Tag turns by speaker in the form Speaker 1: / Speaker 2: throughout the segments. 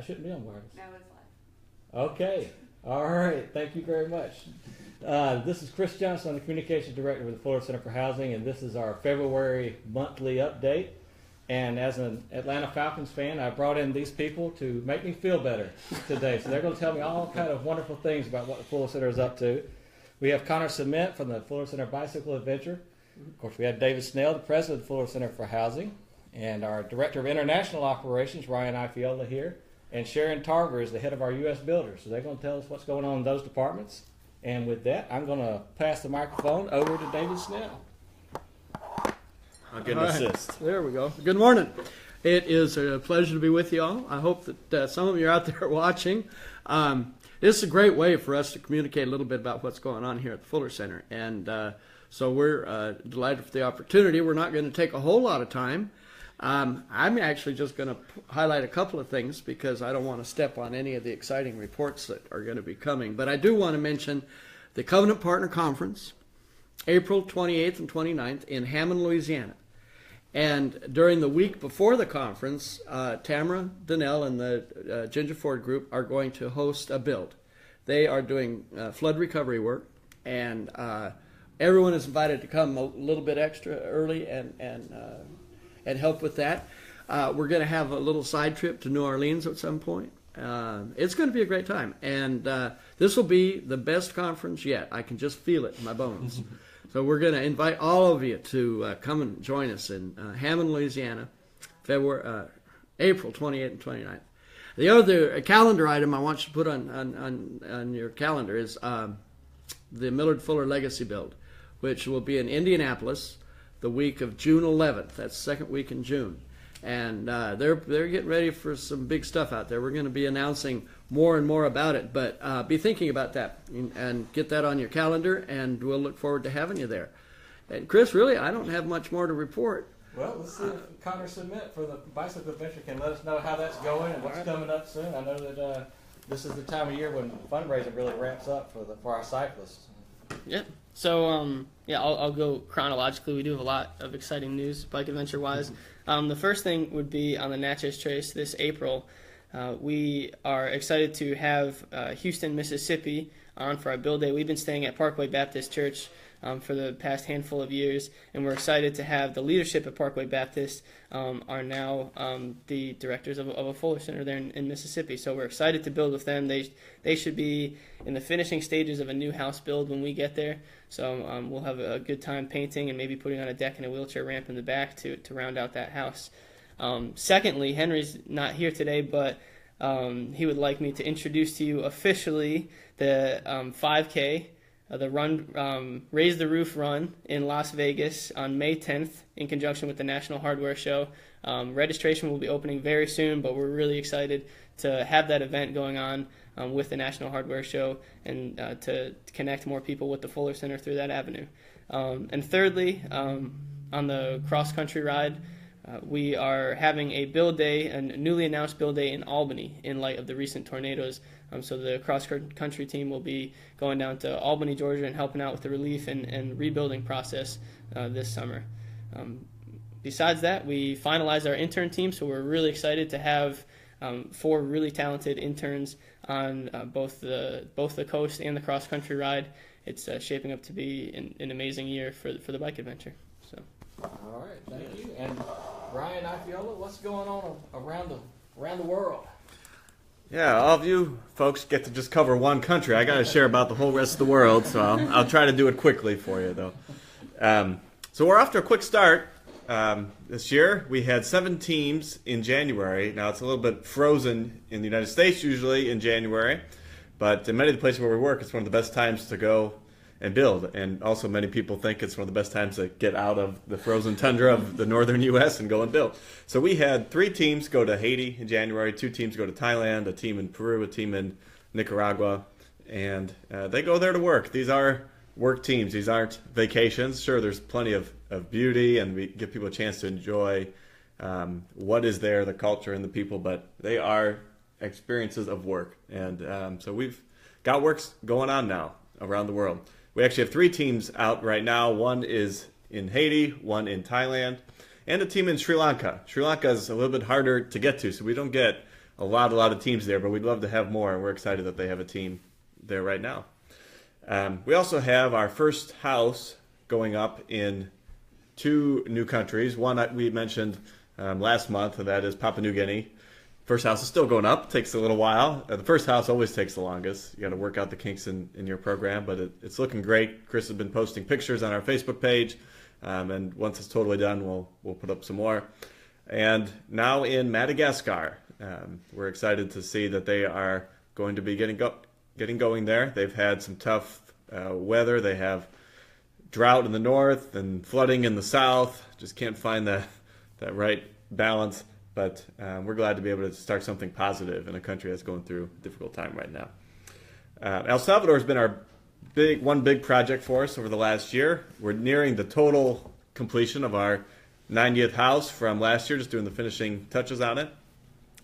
Speaker 1: shouldn't be on wireless.
Speaker 2: No, it's live.
Speaker 1: Okay. All right. Thank you very much. This is Chris Johnson, I'm the Communications Director with the Fuller Center for Housing, and this is our February monthly update. And as an Atlanta Falcons fan, I brought in these people to make me feel better today. So they're going to tell me all kind of wonderful things about what the Fuller Center is up to. We have Connor Cement from the Fuller Center Bicycle Adventure. Of course, we have David Snell, the President of the Fuller Center for Housing, and our Director of International Operations, Ryan Ifiola, here. And Sharon Tarver is the head of our U.S. Builders. So they're going to tell us what's going on in those departments. And with that, I'm going to pass the microphone over to David Snell.
Speaker 3: I'll get an assist.
Speaker 4: There we go. Good morning. It is a pleasure to be with you all. I hope that some of you are out there watching. This is a great way for us to communicate a little bit about what's going on here at the Fuller Center. And so we're delighted for the opportunity. We're not going to take a whole lot of time. I'm actually just going to highlight a couple of things because I don't want to step on any of the exciting reports that are going to be coming. But I do want to mention the Covenant Partner Conference, April 28th and 29th in Hammond, Louisiana. And during the week before the conference, Tamara Donnell and the Ginger Ford Group are going to host a build. They are doing flood recovery work, and everyone is invited to come a little bit extra early and help with that. We're going to have a little side trip to New Orleans at some point. It's going to be a great time, and this will be the best conference yet. I can just feel it in my bones. So we're going to invite all of you to come and join us in Hammond, Louisiana, April 28th and 29th. The other calendar item I want you to put on your calendar is the Millard Fuller Legacy Build, which will be in Indianapolis the week of June 11th. That's the second week in June. And they're getting ready for some big stuff out there. We're going to be announcing more and more about it, but be thinking about that and get that on your calendar, and we'll look forward to having you there. And Chris, really, I don't have much more to report.
Speaker 1: Well, let's see if Connor Cement for the Bicycle Adventure can let us know how that's going and what's coming up soon. I know that this is the time of year when fundraising really ramps up for our cyclists.
Speaker 5: Yep. So, I'll go chronologically. We do have a lot of exciting news, bike adventure-wise. The first thing would be on the Natchez Trace this April. We are excited to have Houston, Mississippi on for our build day. We've been staying at Parkway Baptist Church for the past handful of years, and we're excited to have the leadership at Parkway Baptist are now the directors of a Fuller Center there in Mississippi. So we're excited to build with them. They should be in the finishing stages of a new house build when we get there. So we'll have a good time painting and maybe putting on a deck and a wheelchair ramp in the back to round out that house. Secondly, Henry's not here today, but he would like me to introduce to you officially the 5K, the run, Raise the Roof Run in Las Vegas on May 10th in conjunction with the National Hardware Show. Registration will be opening very soon, but we're really excited to have that event going on with the National Hardware Show and to connect more people with the Fuller Center through that avenue. And thirdly, on the cross-country ride, we are having a build day, a newly announced build day in Albany in light of the recent tornadoes. So the cross-country team will be going down to Albany, Georgia, and helping out with the relief and rebuilding process this summer. Besides that, we finalized our intern team, so we're really excited to have 4 really talented interns on both the coast and the cross-country ride. It's shaping up to be an amazing year for the bike adventure. So.
Speaker 1: All right, thank you. And Ryan Ifiola, what's going on around the world?
Speaker 3: Yeah, all of you folks get to just cover one country. I got to share about the whole rest of the world, so I'll try to do it quickly for you, though. So we're off to a quick start. This year, we had 7 teams in January. Now, it's a little bit frozen in the United States usually in January, but in many of the places where we work, it's one of the best times to go and build. And also many people think it's one of the best times to get out of the frozen tundra of the northern U.S. and go and build. So we had 3 teams go to Haiti in January, 2 teams go to Thailand, a team in Peru, a team in Nicaragua, and they go there to work. These are work teams. These aren't vacations. Sure, there's plenty of beauty, and we give people a chance to enjoy what is there, the culture and the people, but they are experiences of work. And so we've got works going on now around the world. We actually have 3 teams out right now. One is in Haiti, one in Thailand, and a team in Sri Lanka. Sri Lanka is a little bit harder to get to, so we don't get a lot of teams there, but we'd love to have more, and we're excited that they have a team there right now. We also have our first house going up in 2 new countries. One that we mentioned last month, and that is Papua New Guinea. First house is still going up. Takes a little while. The first house always takes the longest. You got to work out the kinks in your program, but it's looking great. Chris has been posting pictures on our Facebook page, and once it's totally done, we'll put up some more. And now in Madagascar, we're excited to see that they are going to be getting going there. They've had some tough weather. They have drought in the north and flooding in the south. Just can't find that right balance. But we're glad to be able to start something positive in a country that's going through a difficult time right now. El Salvador has been our one big project for us over the last year. We're nearing the total completion of our 90th house from last year, just doing the finishing touches on it.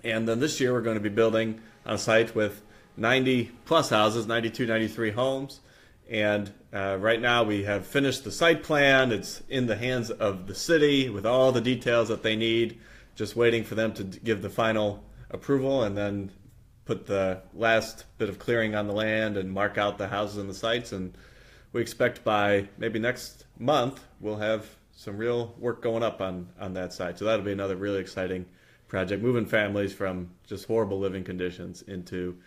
Speaker 3: And then this year we're going to be building on a site with 90 plus houses, 92, 93 homes. And right now we have finished the site plan. It's in the hands of the city with all the details that they need. Just waiting for them to give the final approval and then put the last bit of clearing on the land and mark out the houses and the sites. And we expect by maybe next month we'll have some real work going up on that site. So that'll be another really exciting project, moving families from just horrible living conditions into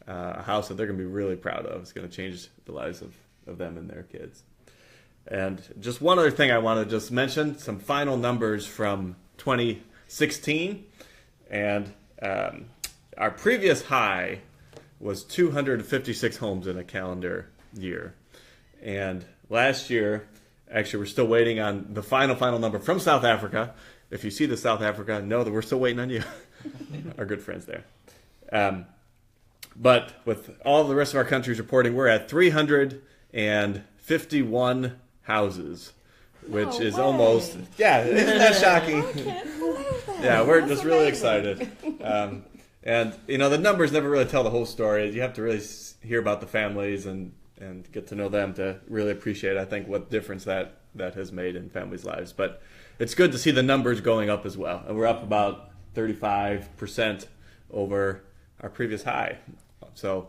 Speaker 3: a house that they're going to be really proud of. It's going to change the lives of them and their kids. And just one other thing I want to just mention, some final numbers from 2016, and our previous high was 256 homes in a calendar year. And last year, actually, we're still waiting on the final number from South Africa. If you see the South Africa, know that we're still waiting on you. Our good friends there. But with all the rest of our countries reporting, we're at 351 houses, which is almost, isn't that shocking?
Speaker 2: I can't believe that.
Speaker 3: Yeah, we're
Speaker 2: That's
Speaker 3: just really
Speaker 2: amazing.
Speaker 3: excited. And, the numbers never really tell the whole story. You have to really hear about the families and get to know them to really appreciate, I think, what difference that has made in families' lives. But it's good to see the numbers going up as well. And we're up about 35% over our previous high. So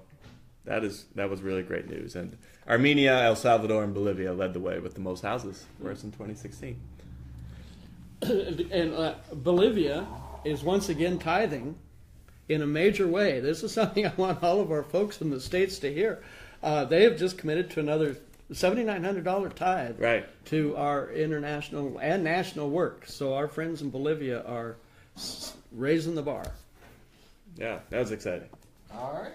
Speaker 3: that was really great news. And Armenia, El Salvador, and Bolivia led the way with the most houses for us in 2016.
Speaker 4: And Bolivia is once again tithing in a major way. This is something I want all of our folks in the States to hear. They have just committed to another $7,900 tithe to our international and national work. So our friends in Bolivia are raising the bar.
Speaker 3: Yeah, that was exciting.
Speaker 1: All right.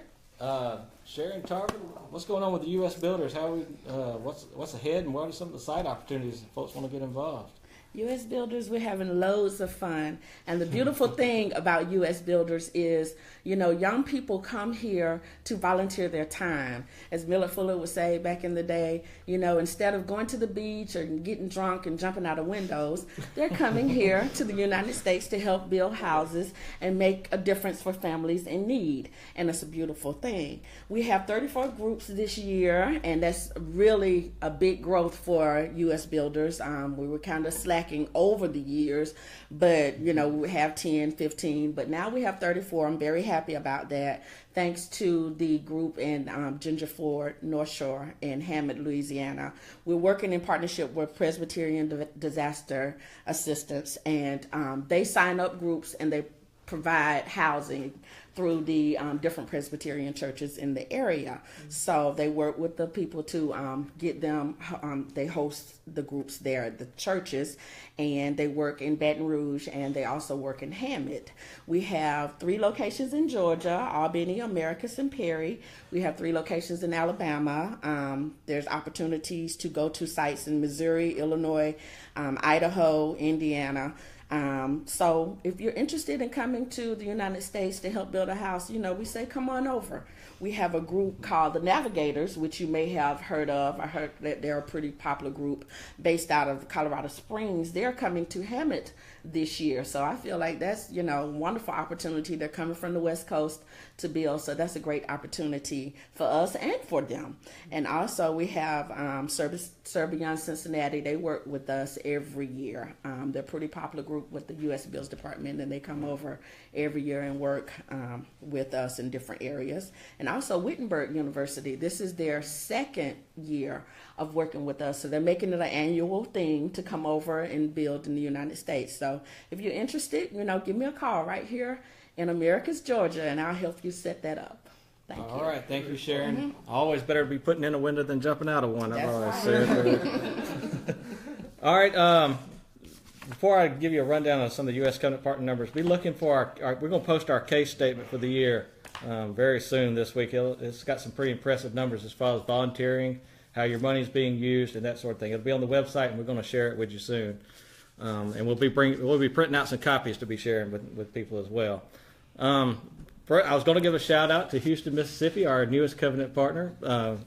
Speaker 1: Sharon Tarver, what's going on with the U.S. builders? How what's ahead, and what are some of the side opportunities if folks want to get involved?
Speaker 2: U.S. Builders, we're having loads of fun. And the beautiful thing about U.S. Builders is, young people come here to volunteer their time. As Millard Fuller would say back in the day, instead of going to the beach or getting drunk and jumping out of windows, they're coming here to the United States to help build houses and make a difference for families in need. And it's a beautiful thing. We have 34 groups this year, and that's really a big growth for U.S. Builders. We were kind of slacking over the years, but we have 10, 15, but now we have 34. I'm very happy about that, thanks to the group in Ginger Ford, North Shore, and Hammond, Louisiana. We're working in partnership with Presbyterian Disaster Assistance, and they sign up groups and they provide housing through the different Presbyterian churches in the area. So they work with the people to get them, they host the groups there at the churches, and they work in Baton Rouge, and they also work in Hammond. We have 3 locations in Georgia, Albany, Americus, and Perry. We have 3 locations in Alabama. There's opportunities to go to sites in Missouri, Illinois, Idaho, Indiana. So if you're interested in coming to the United States to help build a house, we say come on over. We have a group called the Navigators, which you may have heard of. I heard that they're a pretty popular group based out of Colorado Springs. They're coming to Hammond this year. So I feel like that's, a wonderful opportunity. They're coming from the West Coast to build, so that's a great opportunity for us and for them. And also we have Serve Beyond Cincinnati. They work with us every year. They're a pretty popular group with the U.S. Bills Department, and they come over every year and work with us in different areas. And also Wittenberg University, this is their second year of working with us. So they're making it an annual thing to come over and build in the United States. So if you're interested, give me a call right here in Americus, Georgia, and I'll help you set that up. Thank you.
Speaker 1: All right, thank you, Sharon. Always better to be putting in a window than jumping out of one. I've always said. All right. Before I give you a rundown of some of the U.S. Covenant Partner numbers, be looking for we're going to post our case statement for the year very soon this week. It's got some pretty impressive numbers as far as volunteering, how your money is being used, and that sort of thing. It'll be on the website, and we're going to share it with you soon. And we'll be printing out some copies to be sharing with people as well. I was going to give a shout out to Houston, Mississippi, our newest covenant partner.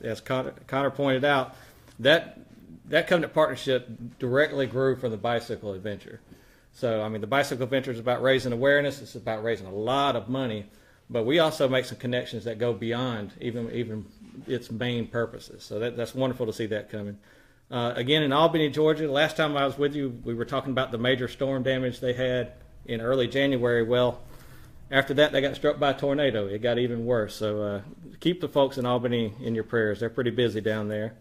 Speaker 1: As Connor pointed out, that covenant partnership directly grew from the bicycle adventure. So, the bicycle adventure is about raising awareness. It's about raising a lot of money, but we also make some connections that go beyond even its main purposes. So that's wonderful to see that coming. Again, in Albany, Georgia, the last time I was with you, we were talking about the major storm damage they had in early January. Well, after that, they got struck by a tornado. It got even worse. So keep the folks in Albany in your prayers. They're pretty busy down there.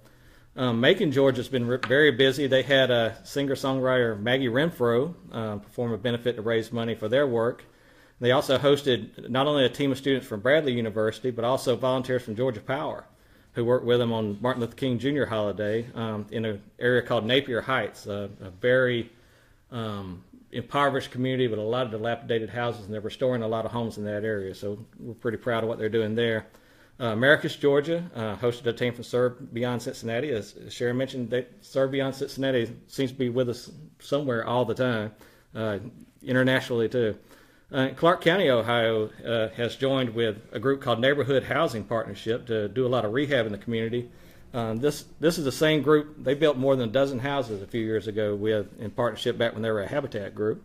Speaker 1: Macon, Georgia's been very busy. They had singer-songwriter Maggie Renfro perform a benefit to raise money for their work. They also hosted not only a team of students from Bradley University, but also volunteers from Georgia Power, who worked with them on Martin Luther King Jr. holiday in an area called Napier Heights, a very impoverished community with a lot of dilapidated houses, and they're restoring a lot of homes in that area. So we're pretty proud of what they're doing there. Americus, Georgia, hosted a team from Serve Beyond Cincinnati. As Sharon mentioned, Serve Beyond Cincinnati seems to be with us somewhere all the time, internationally too. Clark County, Ohio, has joined with a group called Neighborhood Housing Partnership to do a lot of rehab in the community. This is the same group. They built more than a dozen houses a few years ago in partnership back when they were a Habitat group.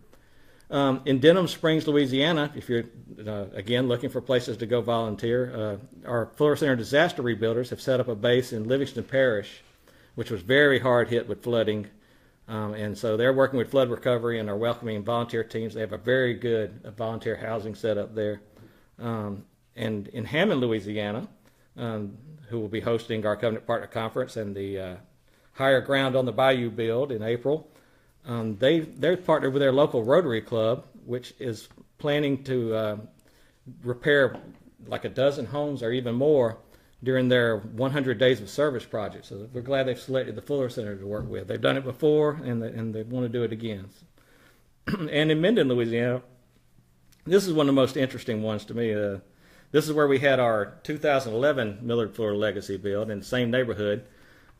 Speaker 1: In Denham Springs, Louisiana, if you're, again, looking for places to go volunteer, our Fuller Center Disaster Rebuilders have set up a base in Livingston Parish, which was very hard hit with flooding. And so they're working with flood recovery and are welcoming volunteer teams. They have a very good volunteer housing set up there. And in Hammond, Louisiana, who will be hosting our Covenant Partner Conference and the Higher Ground on the Bayou build in April, they're partnered with their local Rotary Club, which is planning to repair like a dozen homes or even more during their 100 Days of Service project. So we're glad they've selected the Fuller Center to work with. They've done it before, and they want to do it again. And in Minden, Louisiana, this is one of the most interesting ones to me. This is where we had our 2011 Millard Fuller Legacy build in the same neighborhood.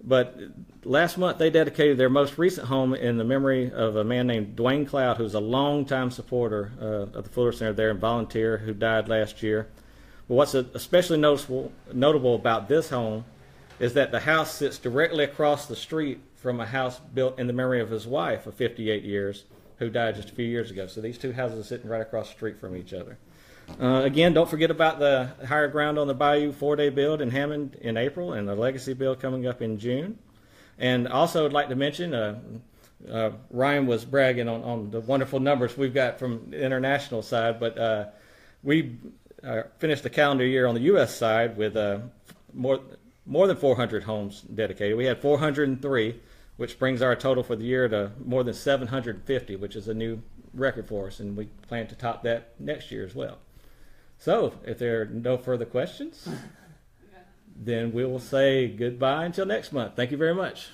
Speaker 1: But last month, they dedicated their most recent home in the memory of a man named Dwayne Cloud, who's a longtime supporter of the Fuller Center there and volunteer who died last year. But what's especially notable about this home is that the house sits directly across the street from a house built in the memory of his wife of 58 years, who died just a few years ago. So these two houses are sitting right across the street from each other. Again, don't forget about the Higher Ground on the Bayou 4-day build in Hammond in April and the Legacy build coming up in June. And also I'd like to mention, Ryan was bragging on the wonderful numbers we've got from the international side, but we finished the calendar year on the U.S. side with more than 400 homes dedicated. We had 403, which brings our total for the year to more than 750, which is a new record for us, and we plan to top that next year as well. So, if there are no further questions, then we will say goodbye until next month. Thank you very much.